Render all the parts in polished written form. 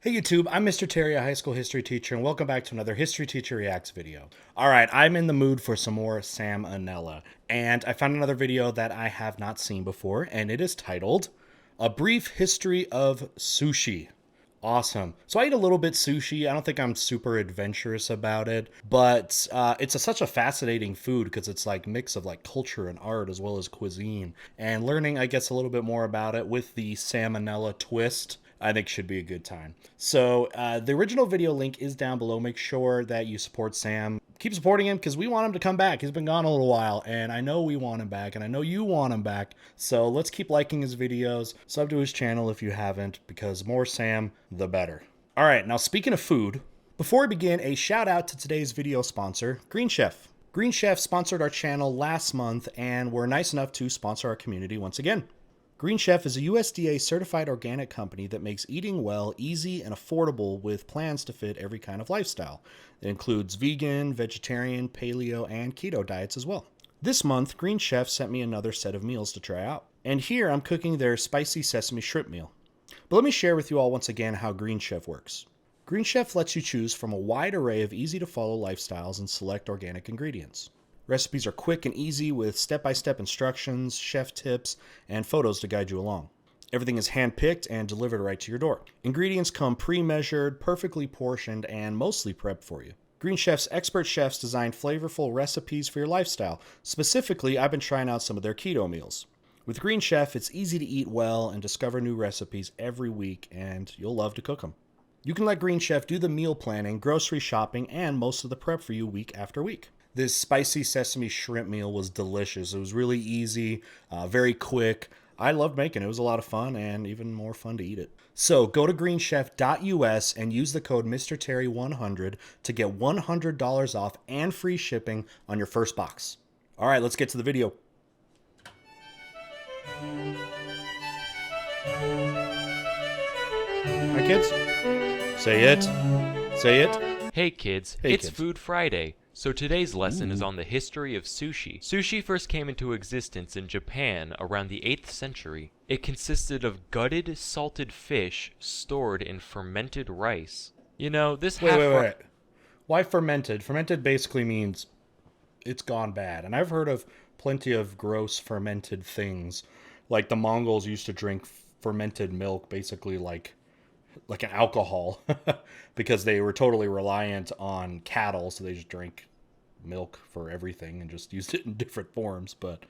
Hey YouTube, I'm Mr. Terry, a high school history teacher, and welcome back to another History Teacher Reacts video. Alright, I'm in the mood for some more salmonella, and I found another video that I have not seen before, and it is titled, A Brief History of Sushi. Awesome. So I eat a little bit sushi. I don't think I'm super adventurous about it, but it's such a fascinating food because it's like mix of like culture and art as well as cuisine. And learning, I guess, a little bit more about it with the salmonella twist, I think should be a good time. So the original video link is down below. Make sure that you support Sam. Keep supporting him because we want him to come back. He's been gone a little while, and I know we want him back, and I know you want him back. So let's keep liking his videos. Sub to his channel if you haven't, because more Sam, the better. All right, now speaking of food, before we begin, a shout out to today's video sponsor, Green Chef. Green Chef sponsored our channel last month, and were nice enough to sponsor our community once again. Green Chef is a USDA certified organic company that makes eating well easy and affordable with plans to fit every kind of lifestyle. It includes vegan, vegetarian, paleo, and keto diets as well. This month, Green Chef sent me another set of meals to try out. And here I'm cooking their spicy sesame shrimp meal. But let me share with you all once again how Green Chef works. Green Chef lets you choose from a wide array of easy to follow lifestyles and select organic ingredients. Recipes are quick and easy with step-by-step instructions, chef tips, and photos to guide you along. Everything is hand-picked and delivered right to your door. Ingredients come pre-measured, perfectly portioned, and mostly prepped for you. Green Chef's expert chefs design flavorful recipes for your lifestyle. Specifically, I've been trying out some of their keto meals. With Green Chef, it's easy to eat well and discover new recipes every week, and you'll love to cook them. You can let Green Chef do the meal planning, grocery shopping, and most of the prep for you week after week. This spicy sesame shrimp meal was delicious. It was really easy, very quick. I loved making it. It was a lot of fun and even more fun to eat it. So go to greenchef.us and use the code MrTerry100 to get $100 off and free shipping on your first box. All right, let's get to the video. Hi, kids. Say it. Say it. Hey kids, Hey, it's kids. Food Friday. So today's lesson is on the history of sushi. Sushi first came into existence in Japan around the 8th century. It consisted of gutted, salted fish stored in fermented rice. You know, this Wait. Why fermented? Fermented basically means it's gone bad. And I've heard of plenty of gross fermented things. Like the Mongols used to drink fermented milk, basically like an alcohol, because they were totally reliant on cattle, so they just drank milk for everything and just used it in different forms. But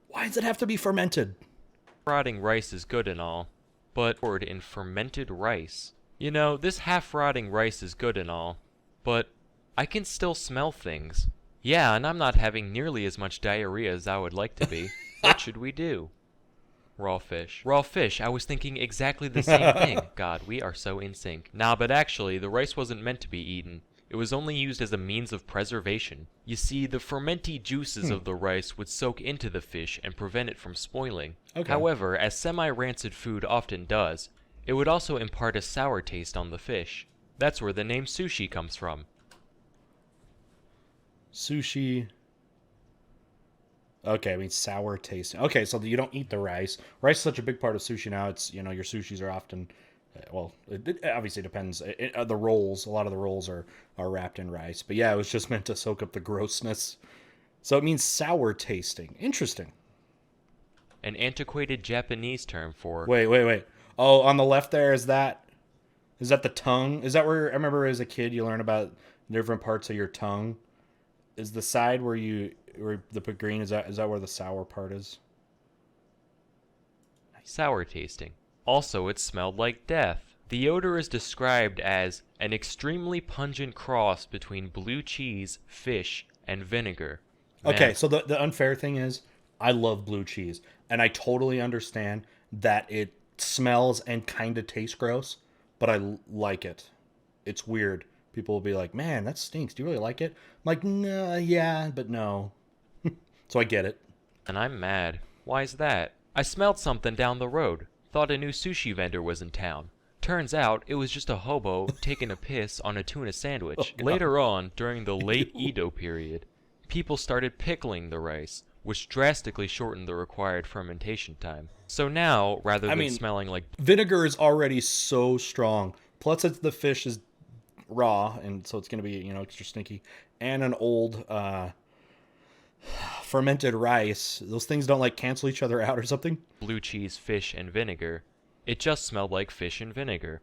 why does it have to be fermented? Rotting rice is good and all, but stored in fermented rice. You know, this half-rotting rice is good and all, but I can still smell things. Yeah, and I'm not having nearly as much diarrhea as I would like to be. What should we do? Raw fish. Raw fish, I was thinking exactly the same thing. God, we are so in sync. Nah, but actually, the rice wasn't meant to be eaten. It was only used as a means of preservation. You see, the fermenty juices of the rice would soak into the fish and prevent it from spoiling. Okay. However, as semi-rancid food often does, it would also impart a sour taste on the fish. That's where the name sushi comes from. Sushi. Okay, I mean sour tasting. Okay, so you don't eat the rice. Rice is such a big part of sushi now. It's, you know, your sushis are often, well, it obviously depends. The rolls, a lot of the rolls are wrapped in rice. But yeah, it was just meant to soak up the grossness. So it means sour tasting. Interesting. An antiquated Japanese term for... Wait. Oh, on the left there, is that the tongue? Is that where, I remember as a kid you learn about different parts of your tongue? Is the side where the put green, is that where the sour part is? sour tasting. Also, it smelled like death. The odor is described as an extremely pungent cross between blue cheese, fish, and vinegar. Okay, so the unfair thing is, I love blue cheese, and I totally understand that it smells and kind of tastes gross, but I like it. It's weird. People will be like, man, that stinks. Do you really like it? I'm like, nah, yeah, but no. So I get it. And I'm mad. Why's that? I smelled something down the road. Thought a new sushi vendor was in town. Turns out it was just a hobo taking a piss on a tuna sandwich. Oh, Later on, during the late Edo period, people started pickling the rice, which drastically shortened the required fermentation time. So now, rather than smelling like... Vinegar is already so strong Plus, the fish is raw, and so it's going to be extra stinky. And an old fermented rice. Those things don't like cancel each other out or something. Blue cheese, fish, and vinegar. It just smelled like fish and vinegar.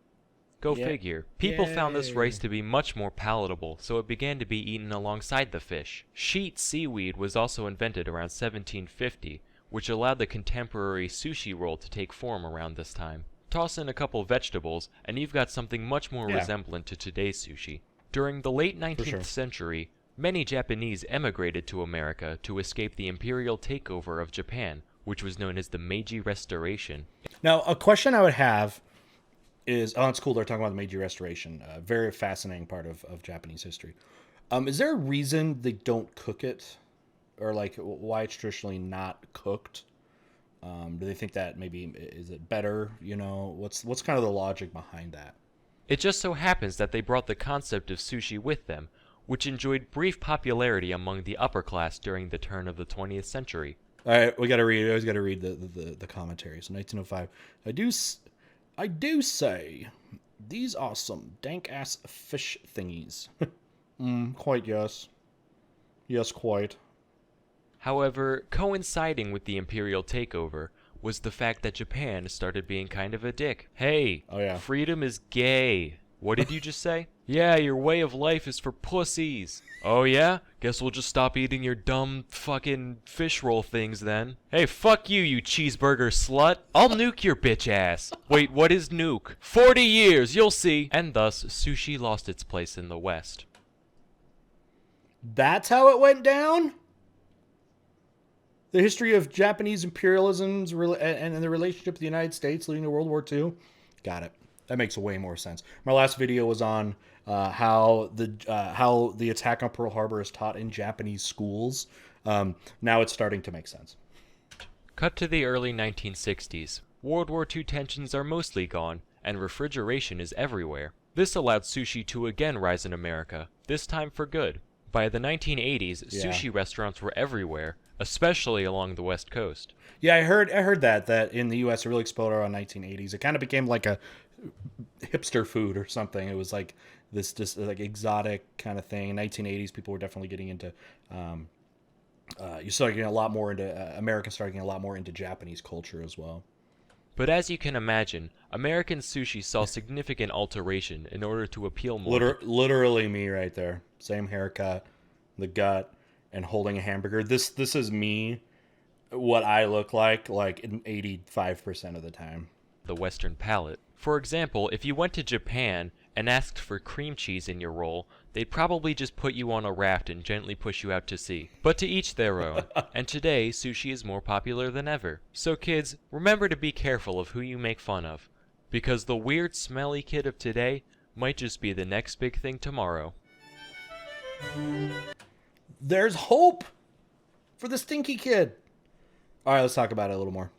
Go Yeah. figure. People found this rice Yay. to be much more palatable, so it began to be eaten alongside the fish. Sheet seaweed was also invented around 1750, which allowed the contemporary sushi roll to take form around this time. Toss in a couple vegetables, and you've got something much more Yeah. resemblant to today's sushi. During the late 19th sure. century, many Japanese emigrated to America to escape the imperial takeover of Japan, which was known as the Meiji Restoration. Now, a question I would have is, oh, it's cool they're talking about the Meiji Restoration. Very fascinating part of Japanese history. Is there a reason they don't cook it, or like why it's traditionally not cooked? Do they think that maybe is it better? What's kind of the logic behind that? It just so happens that they brought the concept of sushi with them, which enjoyed brief popularity among the upper class during the turn of the 20th century. All right, we got to read. I always got to read the commentaries. 1905. I do say, these are some dank ass fish thingies. Quite yes, yes, quite. However, coinciding with the imperial takeover was the fact that Japan started being kind of a dick. Hey, Oh yeah. freedom is gay. What did you just say? Yeah, your way of life is for pussies. Oh yeah? Guess we'll just stop eating your dumb fucking fish roll things then. Hey, fuck you, you cheeseburger slut. I'll nuke your bitch ass. Wait, what is nuke? 40 years, you'll see. And thus, sushi lost its place in the West. That's how it went down. The history of Japanese imperialism's and the relationship with the United States leading to World War II. Got it. That makes way more sense. My last video was on how the attack on Pearl Harbor is taught in Japanese schools. Now it's starting to make sense. Cut to the early 1960s. World War II tensions are mostly gone, and refrigeration is everywhere. This allowed sushi to again rise in America, this time for good. By the 1980s, Yeah. sushi restaurants were everywhere, especially along the West Coast. Yeah, I heard that in the U.S. it really exploded around 1980s. It kind of became like a hipster food or something. It was like this just like exotic kind of thing. In 1980s, people were definitely getting into. You started getting a lot more into Americans started getting a lot more into Japanese culture as well. But as you can imagine, American sushi saw significant alteration in order to appeal more Literally me right there. Same haircut, the gut, and holding a hamburger. This is me. What I look like in 85% of the time. the Western palate. For example, if you went to Japan and asked for cream cheese in your roll, they'd probably just put you on a raft and gently push you out to sea. But to each their own, and today sushi is more popular than ever. So kids, remember to be careful of who you make fun of, because the weird smelly kid of today might just be the next big thing tomorrow. There's hope for the stinky kid. All right, let's talk about it a little more.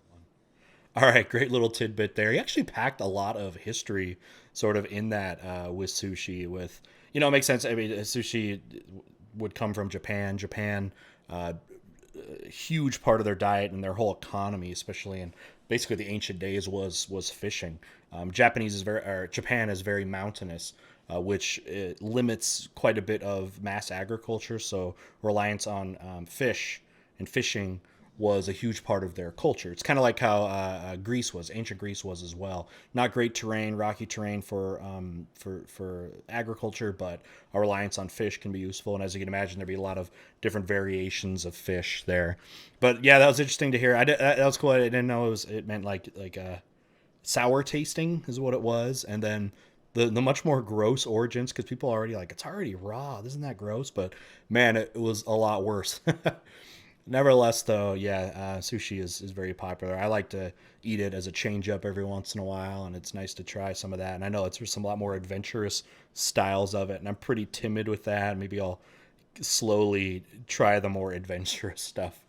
All right, great little tidbit there. He actually packed a lot of history sort of in that with sushi. With, it makes sense. I mean, sushi would come from Japan. Japan, a huge part of their diet and their whole economy, especially in basically the ancient days, was fishing. Japan is very mountainous, which limits quite a bit of mass agriculture. So reliance on fish and fishing was a huge part of their culture. It's kind of like how ancient Greece was as well. Not great terrain, rocky terrain for agriculture, but a reliance on fish can be useful. And as you can imagine, there'd be a lot of different variations of fish there. But yeah, that was interesting to hear. That was cool. I didn't know it meant like sour tasting is what it was, and then the much more gross origins, because people are already like, it's already raw. Isn't that gross? But man, it was a lot worse. Nevertheless, though, yeah, sushi is very popular. I like to eat it as a change up every once in a while, and it's nice to try some of that. And I know there's some a lot more adventurous styles of it, and I'm pretty timid with that. Maybe I'll slowly try the more adventurous stuff.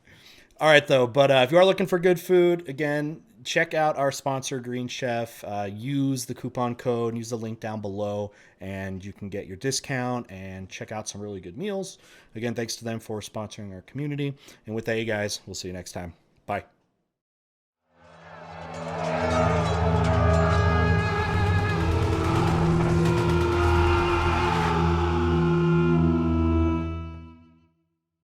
All right, though, but if you are looking for good food, again, check out our sponsor, Green Chef. Use the coupon code and use the link down below, and you can get your discount and check out some really good meals. Again, thanks to them for sponsoring our community. And with that, you guys, we'll see you next time. Bye.